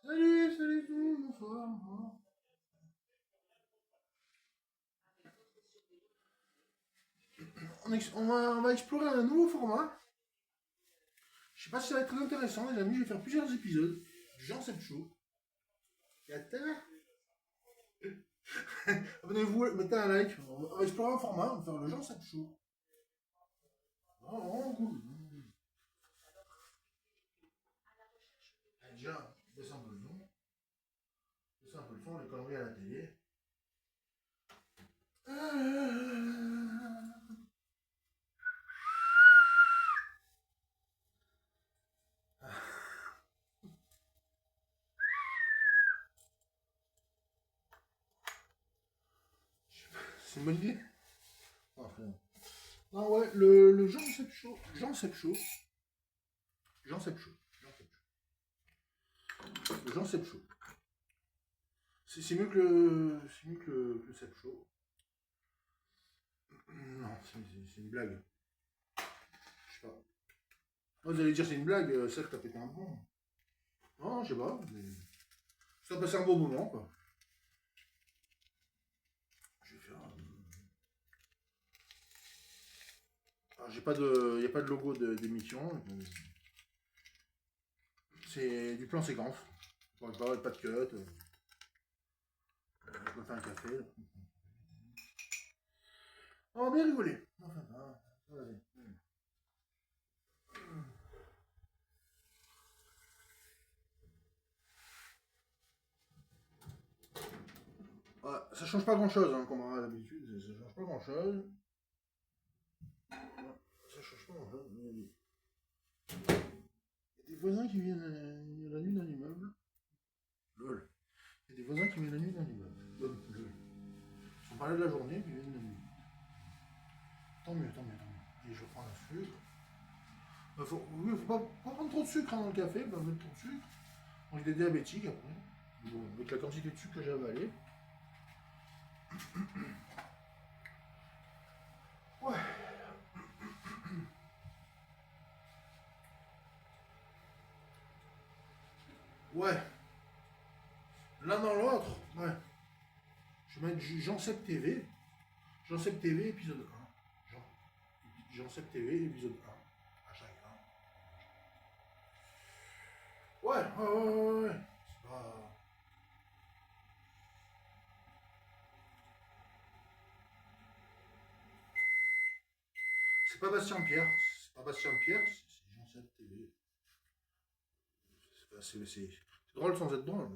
Salut, salut tout le monde, bonsoir. On va explorer un nouveau format. Je sais pas si ça va être très intéressant, les amis. Je vais faire plusieurs épisodes. Jean cette show. Et à terre. Abonnez-vous, mettez un like. On va explorer un format. On va faire le Jean cette show. Oh, vraiment cool. Allez, déjà, baisse un peu le son. Baisse un peu le son, les conneries à la télé. C'est une bonne idée. Enfin, non, ouais, le Jean cette show. Jean cette show. Jean cette show. Le Jean cette show. C'est mieux que le Seb Show. Non, c'est une blague. Je sais pas. Oh, vous allez dire c'est une blague, celle que t'as pété un plomb. Non, je sais pas. Mais... ça a passé un bon moment, quoi. Je vais faire. Alors, j'ai pas de. Y a pas de logo d'émission. C'est du plan séquence. Pas de cut. On va faire un café. Là. On va bien rigoler. Enfin, vas-y. Ouais, ça change pas grand chose, hein, comme à l'habitude. Ça change pas grand chose. Ça change pas grand chose. Il y a des voisins qui viennent la nuit dans l'immeuble. Lol. Il y a des voisins qui viennent la nuit dans l'immeuble. Lol. Ils sont pas là de la journée, puis ils viennent la nuit. Tant mieux, tant mieux, tant mieux. Et je prends un sucre. Oui, faut pas prendre trop de sucre hein, dans le café, pas mettre trop de sucre. On est des diabétiques après. Bon, avec la quantité de sucre que j'ai avalé. Ouais. Ouais. L'un dans l'autre, ouais. Je vais mettre Jean Seb TV. Jean Seb TV, épisode 1. Jean Seb TV, épisode 1. À chacun. Ouais. C'est pas. C'est pas Bastien Pierre. C'est pas Bastien Pierre, c'est Jean Seb TV. C'est drôle sans être drôle.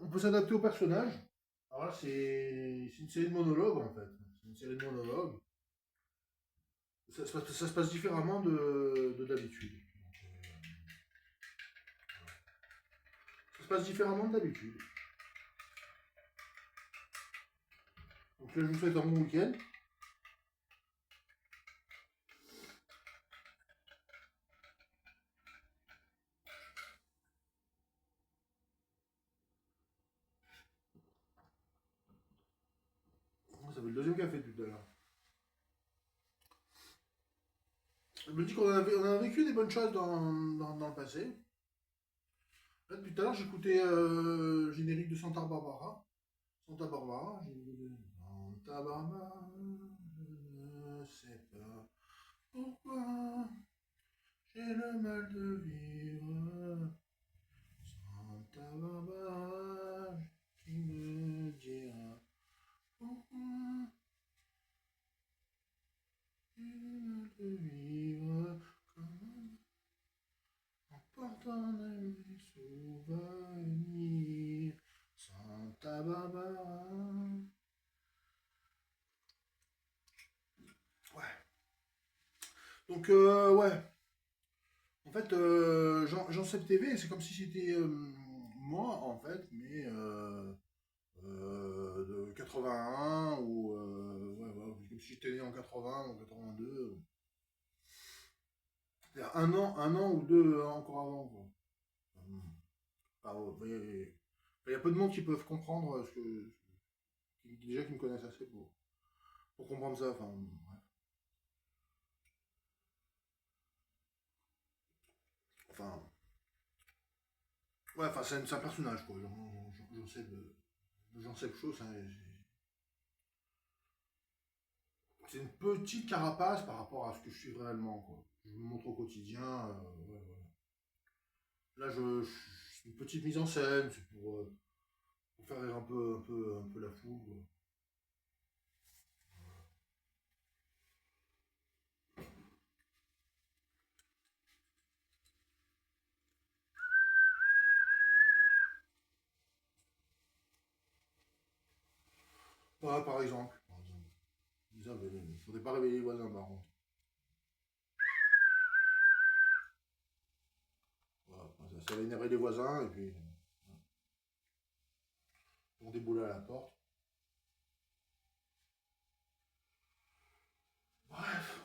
On peut s'adapter au personnage. Alors là, c'est une série de monologues en fait. C'est une série de monologues. Ça se passe différemment de d'habitude. Ça se passe différemment de d'habitude. Donc là, je vous souhaite un bon week-end. Ça fait le deuxième café tout à l'heure. Je me dis qu'on a vécu des bonnes choses dans le passé. Là, depuis tout à l'heure, j'écoutais le générique de Santa Barbara. Santa Barbara, Santa Barbara, je ne sais pas pourquoi j'ai le mal de vivre. Santa Barbara, qui me dira pourquoi j'ai le mal de vivre comme en portant de mes souvenirs. Santa Barbara. Ouais. Donc, ouais. En fait, Jean Seb TV, c'est comme si c'était moi, en fait, mais de 81 ou. Ouais, comme si j'étais né en 80 ou 82. C'est-à-dire un an ou deux encore avant, quoi. Ah, ouais, il y a peu de monde qui peuvent comprendre déjà qui me connaissent assez pour comprendre ça. Enfin, bref. enfin, ouais, enfin, c'est un personnage, quoi. J'en sais quelque chose, hein, c'est une petite carapace par rapport à ce que je suis réellement, quoi. Je me montre au quotidien, ouais, voilà. Là, c'est une petite mise en scène, c'est pour faire rire un peu la foule, quoi. Ouais, par exemple. Par exemple. Il faudrait pas réveiller les voisins, par contre. Voilà, ça va énerver les voisins, et puis on déboule à la porte. Bref.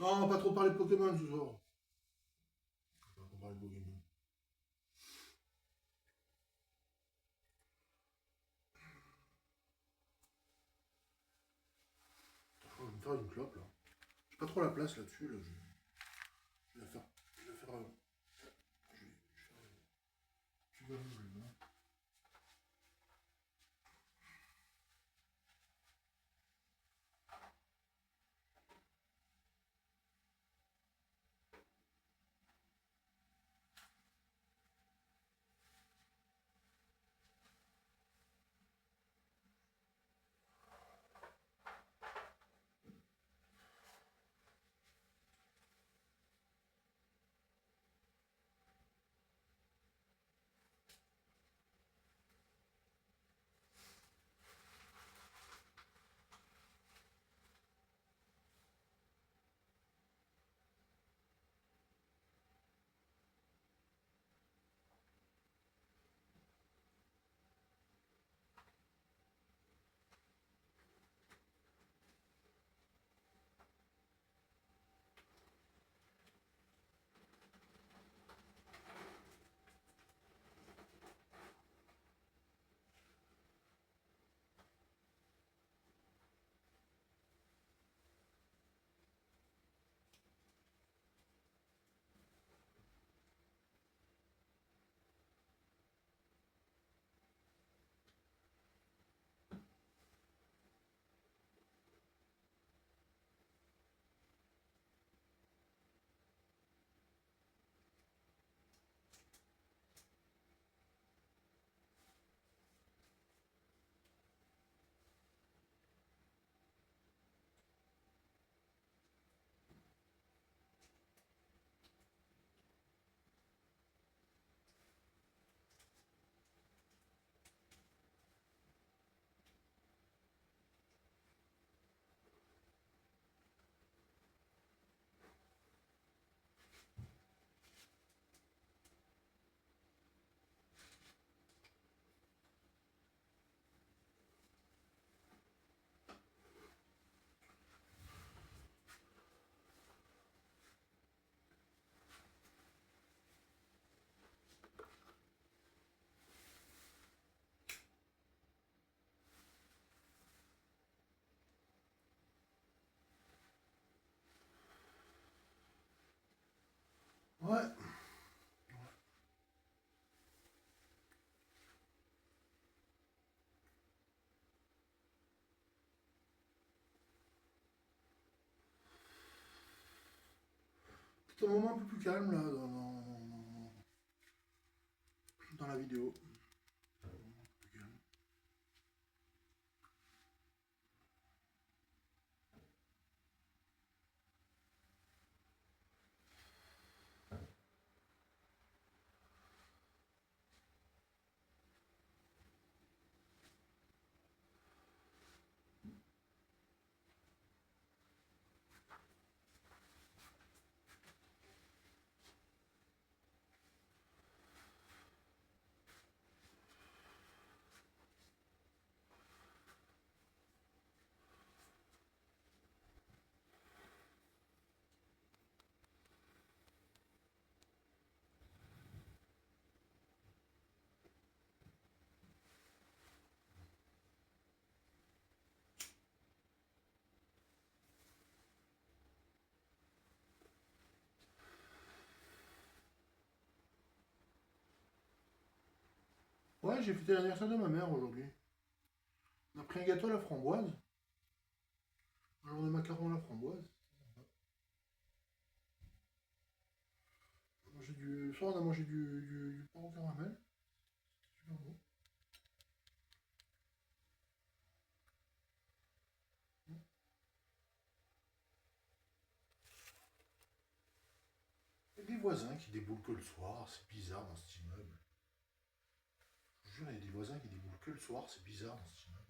Non, on va pas trop parler de Pokémon ce soir. On va pas parler de Pokémon. Je vais me faire une clope, là. J'ai pas trop la place là-dessus, là. Je vais la faire. Je vais la faire. Je vais faire. Tu vas où, je vais. Ouais. C'est un moment un peu plus calme, là, dans la vidéo. Un moment un peu plus calme. Ouais, j'ai fêté l'anniversaire de ma mère aujourd'hui. On a pris un gâteau à la framboise. Un genre de macaron à la framboise. Le soir, on a mangé du pain au caramel. Super bon. Il y a des voisins qui déboulent que le soir. C'est bizarre dans cet immeuble. Je vous jure, il y a des voisins qui déboulent que le soir. C'est bizarre dans cet immeuble.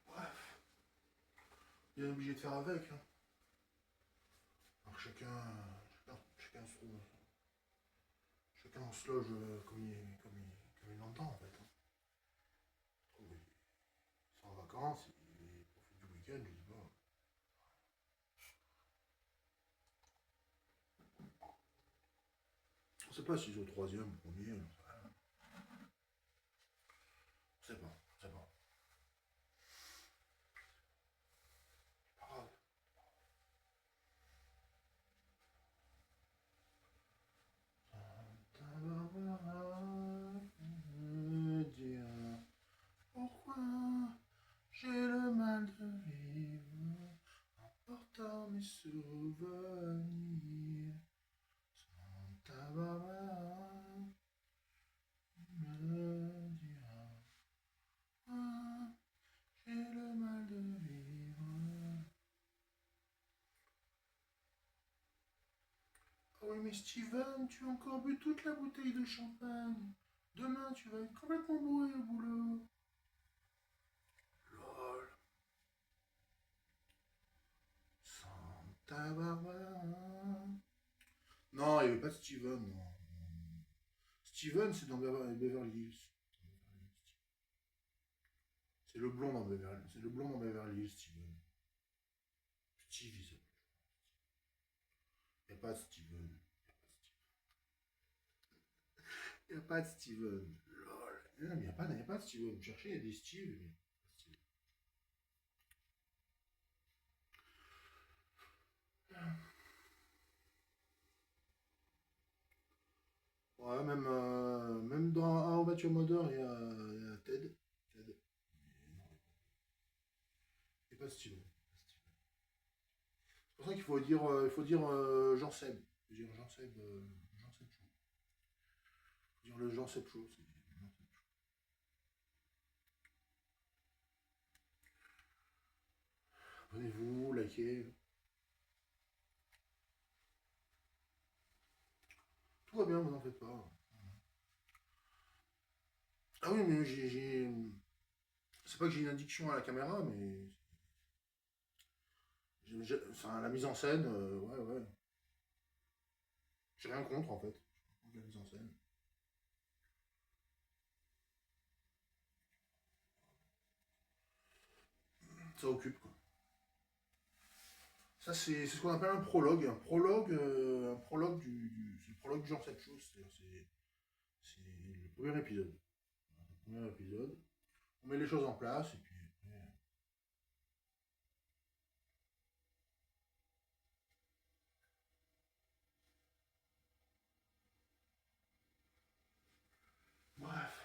Bref, il est obligé de faire avec. Hein. Alors chacun se loge comme il l'entend en fait. Hein. Oui. Ils sont en vacances, ils profitent du week-end, je dis pas. On sait pas s'ils sont au troisième, au premier, on sait pas, on sait pas. Pas grave. Me dire pourquoi j'ai le mal de vivre en portant mes souvenirs. Santa Barbara me dira pourquoi j'ai le mal de vivre. Ah oui, mais Steven, tu as encore bu toute la bouteille de champagne. Demain, tu vas être complètement bourré au boulot. Lol. Santa Barbara. Non, il n'y avait pas de Steven, non. Steven, c'est dans Beverly Hills. C'est le blond dans Beverly Hills. C'est le blond dans Beverly Hills, Steven. Steve, il s'appelle. Il n'y a pas de Steven. Il n'y a pas de Steven. Lol. Non, mais il n'y a pas de Steven. Vous cherchez, il y a des Steve, mais il n'y a pas de Steven. Ouais, même dans How I Met Your Mother, il y a Ted. Ted. Il n'y a pas de Steven. C'est pour ça qu'il faut dire Jean Seb. Il faut dire Jean Seb, Jean Seb Show. Il faut dire le Jean Seb Show. C'est Jean Seb Show. Abonnez-vous, likez. Tout va bien, vous n'en faites pas. Ah oui, mais c'est pas que j'ai une addiction à la caméra, mais. Enfin, la mise en scène, ouais, ouais. J'ai rien contre, en fait. La mise en scène. Ça occupe, quoi. Ça, c'est ce qu'on appelle un prologue. C'est le prologue du genre cette chose. C'est le premier épisode. Le premier épisode. On met les choses en place, et puis. Bref.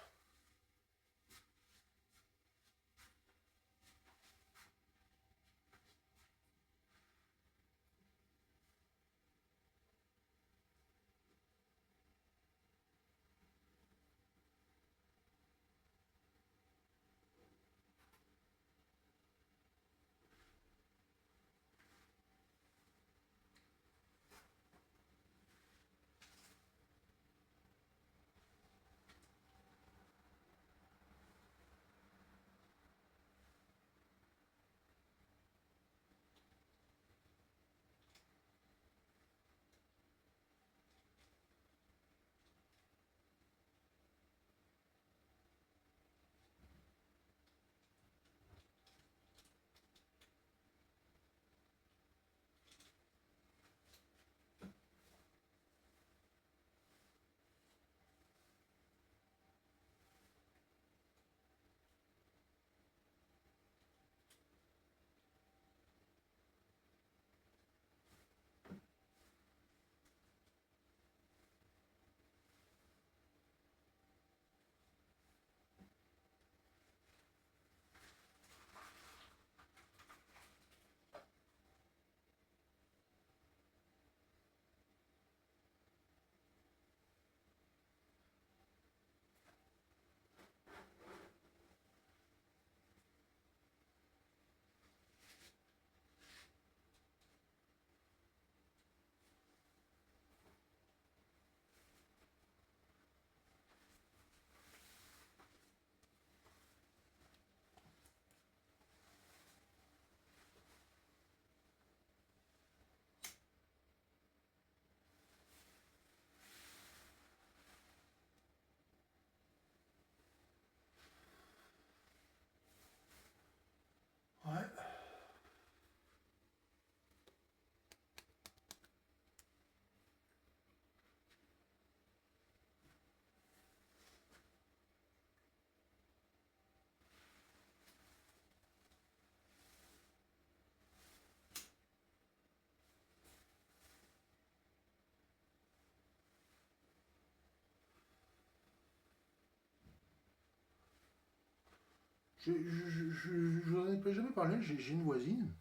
Je vous en ai jamais parlé, j'ai une voisine.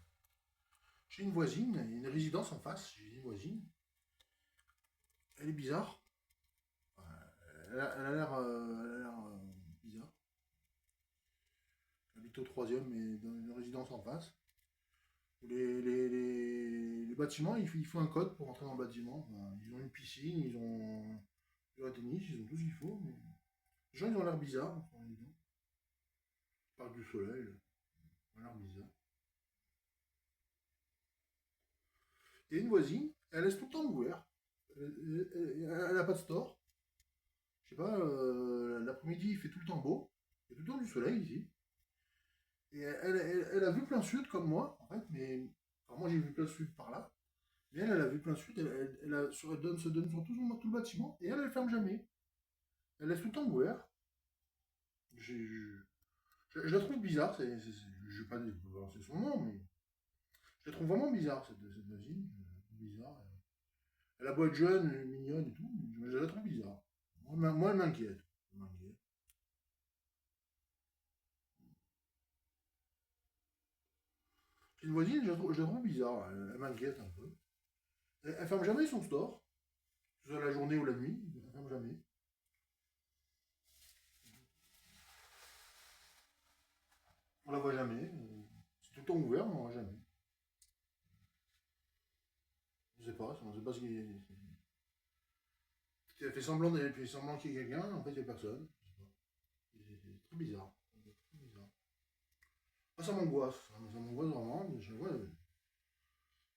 J'ai une voisine, il y a une résidence en face, j'ai une voisine. Elle est bizarre. Elle a l'air bizarre. Elle habite au troisième, mais dans une résidence en face. Les bâtiments, il faut un code pour entrer dans le bâtiment. Enfin, ils ont une piscine, ils ont du tennis, ils ont tout ce qu'il faut. Mais... Les gens, ils ont l'air bizarres. Enfin, ils parlent du soleil, ils ont l'air bizarre. Il y a une voisine, elle laisse tout le temps ouvert. Elle n'a pas de store. Je sais pas, l'après-midi, il fait tout le temps beau. Il y a tout le temps du soleil ici. Et elle a vu plein sud comme moi, en fait, mais. Alors moi j'ai vu plein sud par là. Mais elle a vu plein sud, se donne sur tout le bâtiment, et elle ferme jamais. Elle laisse tout le temps ouvert. Je la trouve bizarre, je vais pas balancer son nom, mais je la trouve vraiment bizarre, cette voisine. Bizarre. Elle a beau être jeune, mignonne et tout, mais je la trouve bizarre. Moi elle m'inquiète. Elle m'inquiète. C'est une voisine, je la trouve bizarre, elle m'inquiète un peu. Elle ferme jamais son store, que ce soit la journée ou la nuit, elle ferme jamais. On la voit jamais. C'est tout le temps ouvert, mais on la voit jamais. Je sais pas, on sait pas ce qu'il y a. Elle fait semblant qu'il y ait quelqu'un, en fait il n'y a personne. C'est très bizarre. Très bizarre. Ah, ça m'angoisse, ça m'angoisse vraiment.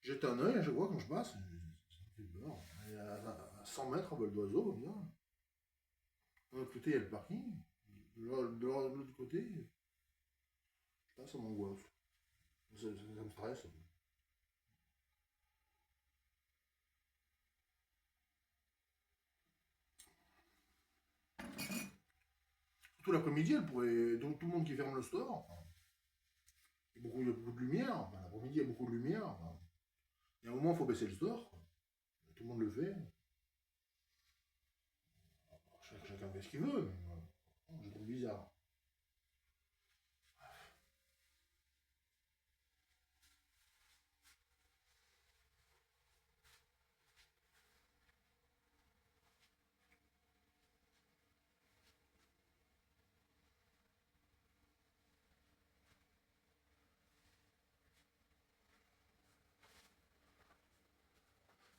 Jette un œil à chaque fois quand je passe, ça me fait peur. Et à 100 mètres à vol d'oiseau, bien. De l'autre côté, il y a le parking. De l'autre côté, je sais pas, ça m'angoisse. Ça me stresse. Surtout l'après-midi, elle pourrait. Donc tout le monde qui ferme le store. Enfin, il y a beaucoup de lumière. Enfin, l'après-midi, il y a beaucoup de lumière. Enfin, il y a un moment, il faut baisser le store. Quoi. Tout le monde le fait. Chacun fait ce qu'il veut. Mais, je trouve bizarre.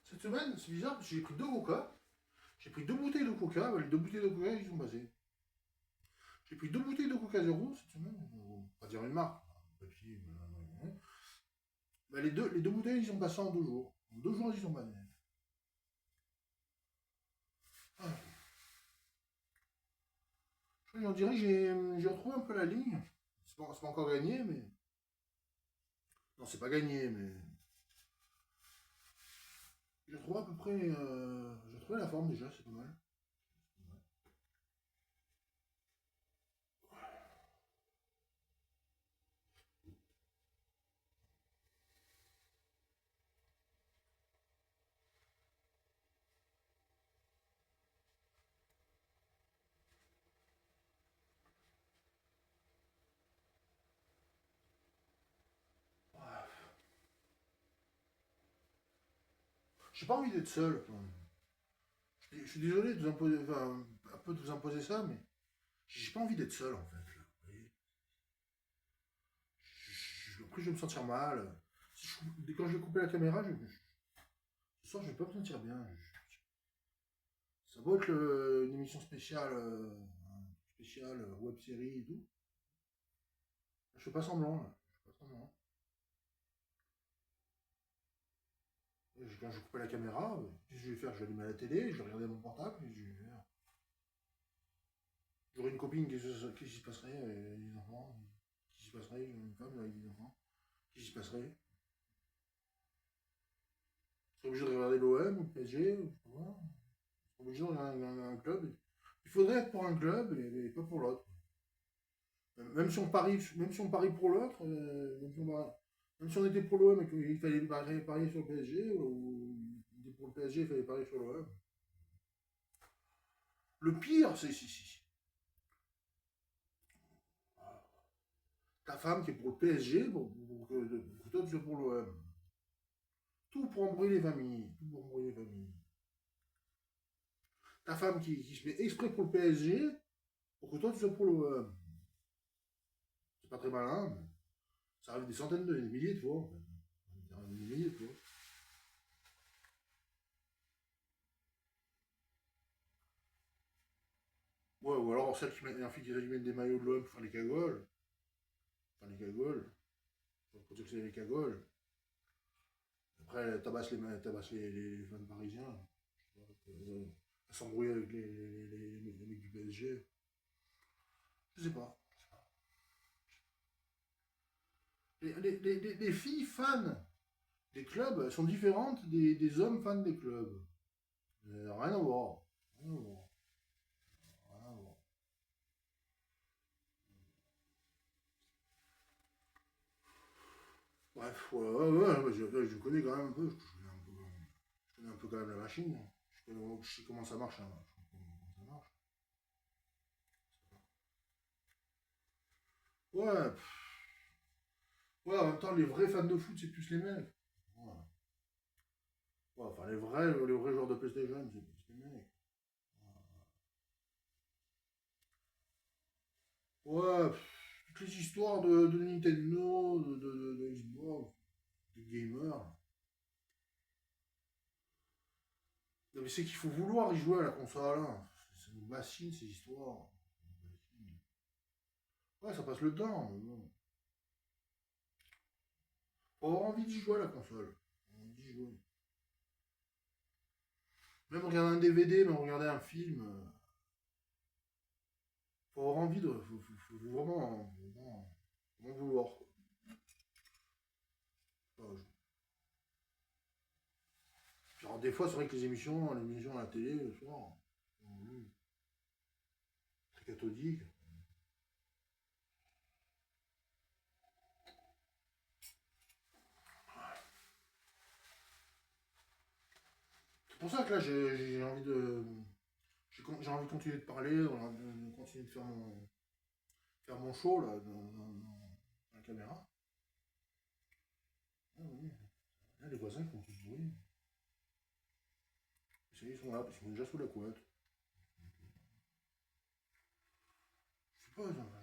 Cette semaine, c'est bizarre, parce que j'ai pris deux coca. J'ai pris deux bouteilles de coca. Les deux bouteilles de coca, ils sont passées. J'ai pris deux bouteilles de coca zéro cette semaine. On va pas dire une marque. Pepsi, bah, les deux bouteilles, ils sont passées en 2 jours. En 2 jours, ils sont passées. Ah, on dirait que j'ai retrouvé un peu la ligne. C'est pas encore gagné, mais. Non, c'est pas gagné, mais. J'ai retrouvé à peu près. J'ai retrouvé la forme déjà, c'est pas mal. J'ai pas envie d'être seul. Quand même. Je suis désolé de vous imposer, enfin, un peu de vous imposer ça, mais j'ai pas envie d'être seul en fait. Là, vous voyez. Après, je vais me sentir mal. Quand je vais couper la caméra, ce soir, je vais pas me sentir bien. Ça va être une émission spéciale web série et tout. Je fais pas semblant là. Je fais pas semblant. Quand je vais couper la caméra, qu'est-ce que je vais faire? Je vais allumer la télé, je vais regarder mon portable, et je vais faire. J'aurais une copine, qu'est-ce qui se passerait avec les enfants? Qu'est-ce qui se passerait? J'aurais une femme avec des enfants. Qu'est-ce qui se passerait? Je serais obligé de regarder l'OM ou le PSG, ou je sais pas. Je serais obligé de regarder un club. Il faudrait être pour un club et pas pour l'autre. Même si on parie pour l'autre, même si on était pour l'OM et qu'il fallait parier sur le PSG, ou on était pour le PSG, il fallait parier sur l'OM. Le pire, c'est si. Ta femme qui est pour le PSG, pour que toi tu sois pour l'OM. Tout pour embrouiller les familles. Tout pour embrouiller les familles. Ta femme qui se met exprès pour le PSG, pour que toi tu sois pour l'OM. C'est pas très malin, mais ça arrive des centaines des milliers de fois, en fait. Ça arrive des milliers de fois. Ouais, ou alors celle qui met un fille qui met des maillots de l'OM pour faire les cagoles. Enfin, les cagoles. Pour dire que c'est les cagoles. Après, elle tabasse les fans parisiens. Elle s'embrouille avec les mecs du PSG. Je sais pas. Les filles fans des clubs sont différentes des hommes fans des clubs. Rien à voir. Rien à voir. Rien à voir. Bref, ouais, je connais quand même un peu. Je connais un peu quand même la machine. Je sais comment ça marche. Hein. Je sais comment ça marche. Ouais, ouais, en même temps, les vrais fans de foot, c'est plus les mecs. Ouais. Ouais, enfin, les vrais joueurs de PlayStation, c'est plus les mecs. Ouais, toutes les histoires de Nintendo, de Xbox, de gamers. Non, mais c'est qu'il faut vouloir y jouer à la console. Hein. C'est une machine, ces histoires. Ouais, ça passe le temps. Mais bon. Faut avoir envie d'y jouer à la console. Faut envie d'y jouer. Même regarder un DVD, même regarder un film. Faut avoir envie de. Faut vraiment vouloir. Quoi. Enfin, alors, des fois, c'est vrai que les émissions à la télé, le soir, très cathodiques. C'est pour ça que là, j'ai envie de. J'ai envie de continuer de parler, de continuer de faire mon show là, dans la caméra. Ah, oui. Là, les voisins qui font tout ce bruit. Ils sont là, ils sont déjà sous la couette. Je sais pas, ils ont rien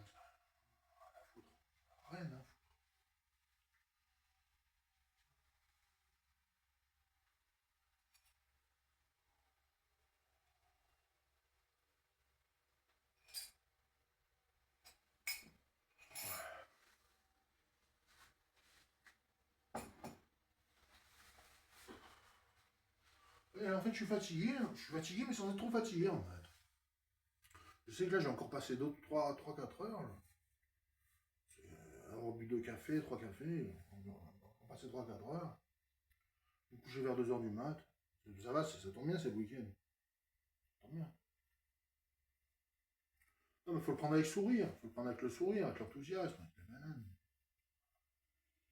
à foutre. Rien à foutre. Et en fait, je suis fatigué, mais sans être trop fatigué en fait. Je sais que là, j'ai encore passé d'autres 3-4 heures. Là. Avoir bu 2 cafés, 3 cafés, on passait 3-4 heures. Je me coucher vers 2 heures du mat. Ça va, ça tombe bien, c'est le week-end. Ça tombe bien. Non, mais faut le prendre avec sourire. Faut le prendre avec le sourire, avec l'enthousiasme, avec la banane.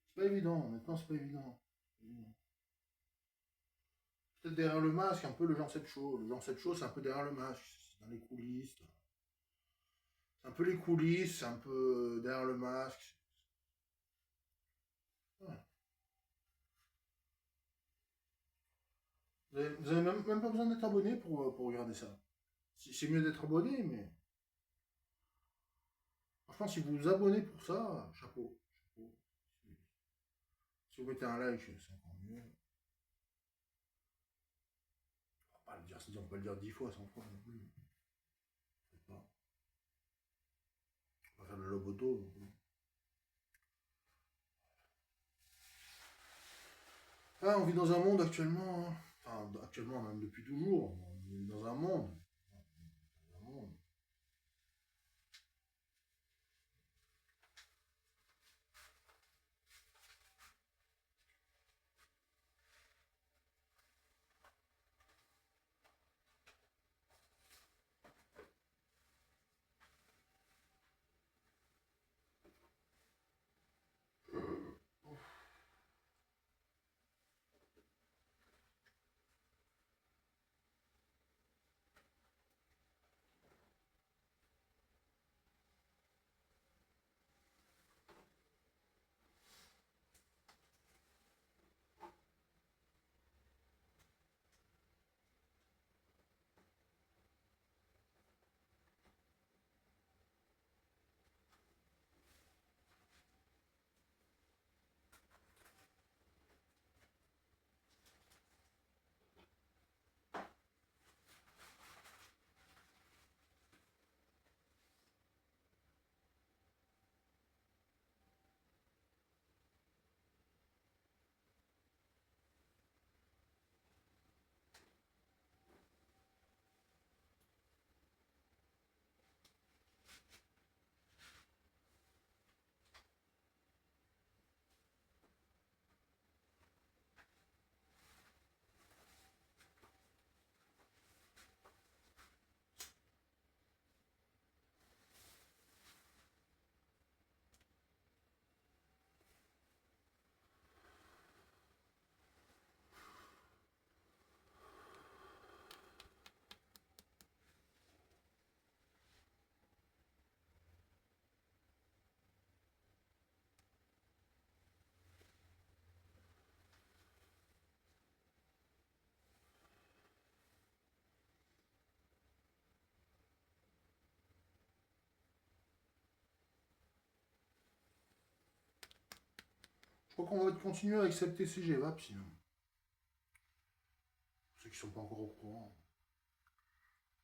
C'est pas évident, honnêtement, c'est pas évident. Peut-être derrière le masque, un peu le Jean 7 Show. Le Jean 7 Show, c'est un peu derrière le masque, c'est dans les coulisses. C'est un peu les coulisses, c'est un peu derrière le masque. Ouais. Vous avez même pas besoin d'être abonné pour regarder ça. C'est mieux d'être abonné, mais franchement, si vous vous abonnez pour ça, chapeau. Chapeau. Si vous mettez un like, c'est encore mieux. On va pas le dire, on peut le dire 10 fois, 100 fois non plus. Pas. On va faire le loboto. Ah, on vit dans un monde actuellement, hein. Enfin, actuellement, même depuis toujours, on vit dans un monde. Un monde. crois qu'on va continuer à accepter ces GVAP sinon. Ceux qui sont pas encore au courant.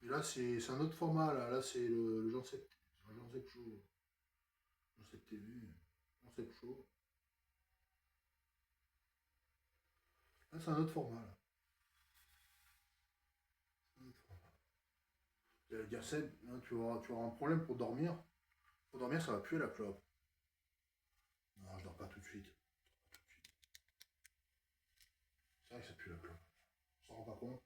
Et là, c'est un autre format, là. Là, c'est le Jean Sept. Jean Sept Show. Jean Sept TV. Jean Sept Show. Là, c'est un autre format, là. Un autre format. J'allais dire, Seb, hein, tu auras un problème pour dormir. Pour dormir, ça va puer la clope. Non, je dors pas tout de suite. C'est vrai que ça pue la clope. On s'en rend pas compte.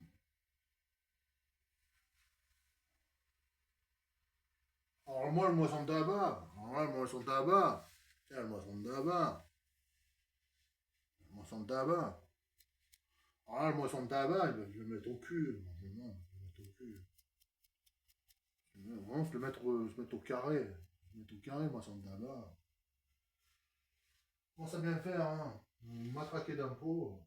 Alors moi, le moisson de tabac. Alors là, le moisson de tabac. Tiens, le moisson de tabac. Le moisson de tabac. Alors là, le moisson de tabac, je vais le mettre au cul. Je vais le mettre au cul. Vraiment, se mettre au carré. Se mettre au carré, le moisson de tabac. Comment ça bien faire, hein? Matraquer d'impôts.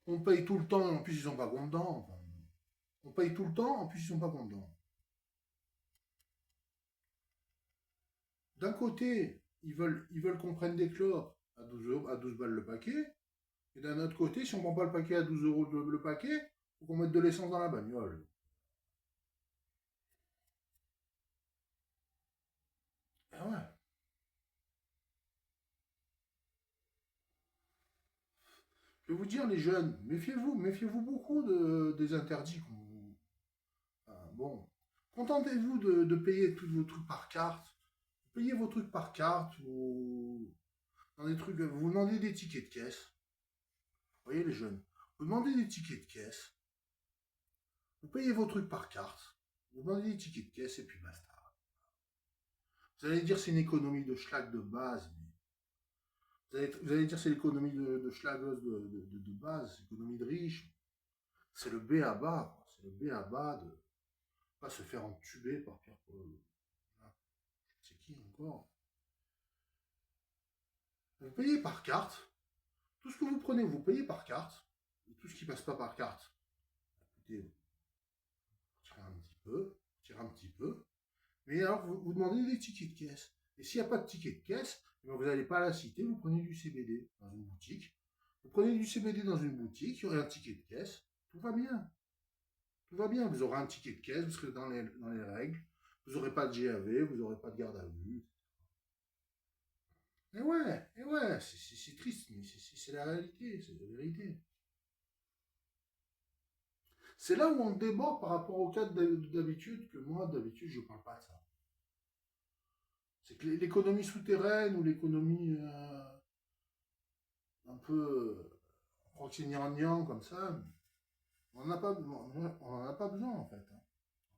On paye tout le temps, en plus ils sont pas contents. Enfin, on paye tout le temps, en plus ils sont pas contents. D'un côté, ils veulent qu'on prenne des clopes à 12 euros, à 12 balles le paquet. Et d'un autre côté, si on prend pas le paquet à 12 euros le paquet, faut qu'on mette de l'essence dans la bagnole. Ah ouais. Je vais vous dire, les jeunes, méfiez-vous beaucoup des interdits qu'on vous. Ah, bon. Contentez-vous de payer tous vos trucs par carte. Payez vos trucs par carte ou dans des trucs. Vous demandez des tickets de caisse. Vous voyez les jeunes. Vous demandez des tickets de caisse. Vous payez vos trucs par carte. Vous demandez des tickets de caisse et puis basta. Vous allez dire c'est une économie de schlag de base. Vous allez dire c'est l'économie de schlagos de base, économie de riche. C'est le B à bas. C'est le B à bas de pas se faire entuber par Pierre Paul. C'est qui encore? Vous payez par carte. Tout ce que vous prenez, vous payez par carte. Et tout ce qui passe pas par carte, écoutez, tirez un petit peu, tirez un petit peu. Mais alors, vous demandez des tickets de caisse. Et s'il n'y a pas de ticket de caisse, eh bien, vous n'allez pas à la cité, vous prenez du CBD dans une boutique. Vous prenez du CBD dans une boutique, il y aurait un ticket de caisse, tout va bien. Tout va bien, vous aurez un ticket de caisse, vous serez dans les règles, vous n'aurez pas de GAV, vous n'aurez pas de garde à vue. Et ouais, c'est triste, mais c'est la réalité, c'est la vérité. C'est là où on déborde par rapport au cas d'habitude, que moi, d'habitude, je ne parle pas de ça. C'est que l'économie souterraine ou l'économie un peu proxénian comme ça, on n'en a pas, on en a pas besoin en fait. Hein.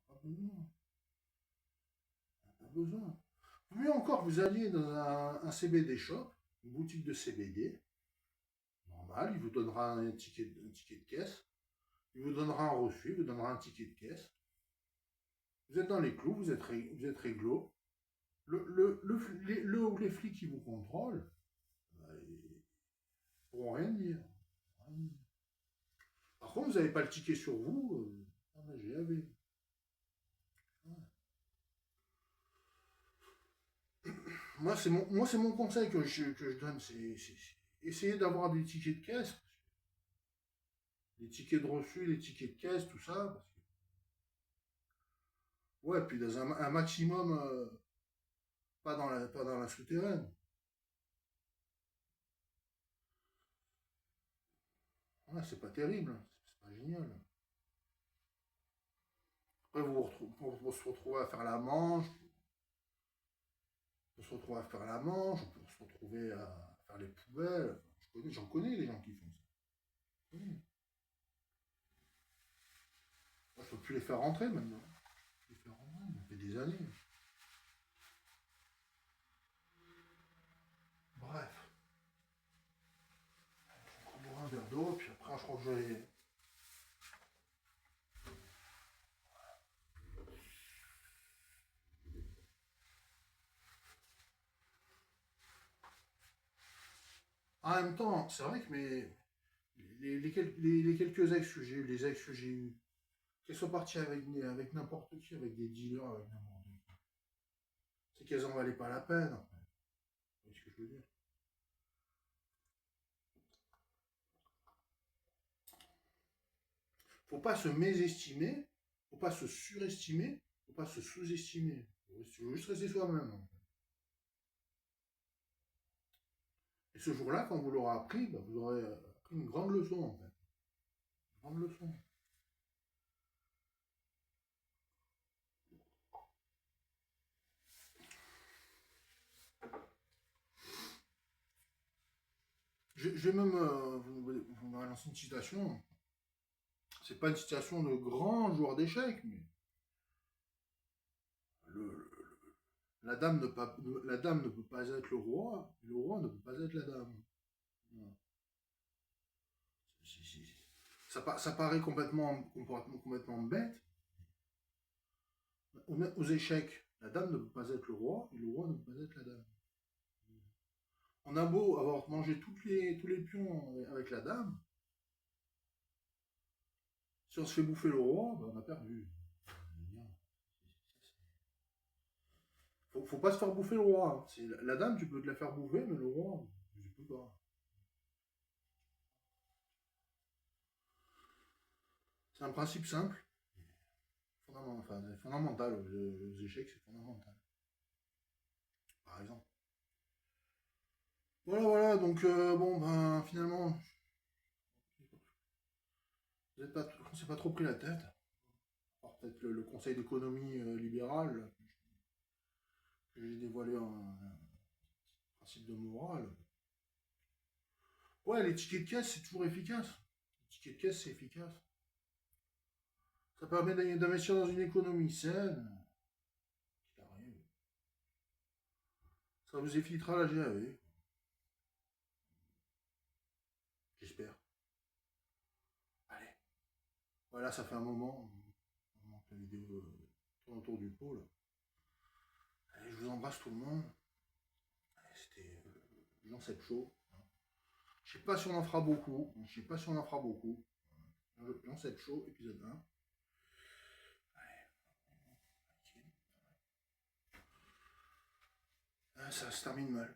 On n'a pas besoin. On n'a pas besoin. Mieux encore, vous alliez dans un CBD shop, une boutique de CBD, normal, il vous donnera un ticket de caisse, il vous donnera un reçu, il vous donnera un ticket de caisse. Vous êtes dans les clous, vous êtes réglo. Les flics qui vous contrôlent, ils pourront rien dire. Par contre, vous n'avez pas le ticket sur vous, GAV. Moi, c'est mon conseil que je donne, c'est essayer d'avoir des tickets de caisse, des tickets de reçu, des tickets de caisse, tout ça. Parce que... Ouais, puis dans un maximum, pas dans la souterraine. Ouais, c'est pas terrible, hein. C'est pas génial. Après, pour se retrouver à faire la manche, pour se retrouver à faire la manche, pour se retrouver à faire les poubelles. J'en connais des gens qui font ça. Oui. Moi, je peux plus les faire rentrer maintenant. Je peux les faire rentrer, ça fait des années. Bref, on boire un verre d'eau, puis après, je crois que je vais. En même temps, c'est vrai que les quelques ex que j'ai eu, les ex que j'ai eu, Qu'elles soient parties avec n'importe qui, avec des dealers, avec n'importe qui. C'est qu'elles en valaient pas la peine, en fait. Vous voyez ce que je veux dire? Faut pas se mésestimer, faut pas se surestimer, faut pas se sous-estimer. Faut juste rester soi-même, en fait. Et ce jour-là, quand vous l'aurez appris, bah, vous aurez appris une grande leçon, en fait. Une grande leçon. Je vais même vous lancer une citation. C'est pas une citation de grand joueur d'échecs, mais le- la dame ne peut pas être le roi ne peut pas être la dame. Voilà. Ça paraît complètement bête. Aux échecs, la dame ne peut pas être le roi et le roi ne peut pas être la dame. On a beau avoir mangé tous les pions avec la dame, si on se fait bouffer le roi, ben on a perdu. Faut pas se faire bouffer le roi. La dame, tu peux te la faire bouffer, mais le roi, je peux pas. C'est un principe simple, fondamental. Aux échecs, c'est fondamental. Par exemple. Voilà, voilà. Donc, bon, ben, finalement, on s'est pas trop pris la tête. Alors, peut-être le conseil d'économie libérale que j'ai dévoilé en principe de morale. Ouais, les tickets de caisse, c'est toujours efficace. Les tickets de caisse, c'est efficace. Ça permet d'investir dans une économie saine. Qu'il arrive. Ça vous évitera la GAV. J'espère. Allez. Voilà, ça fait un moment que la vidéo tourne autour du pot. Là. Allez, je vous embrasse tout le monde. C'était Jean-Seb Show. Je sais pas si on en fera beaucoup. Je sais pas si on en fera beaucoup. Jean-Seb Show, épisode 1. Allez. Ça se termine mal.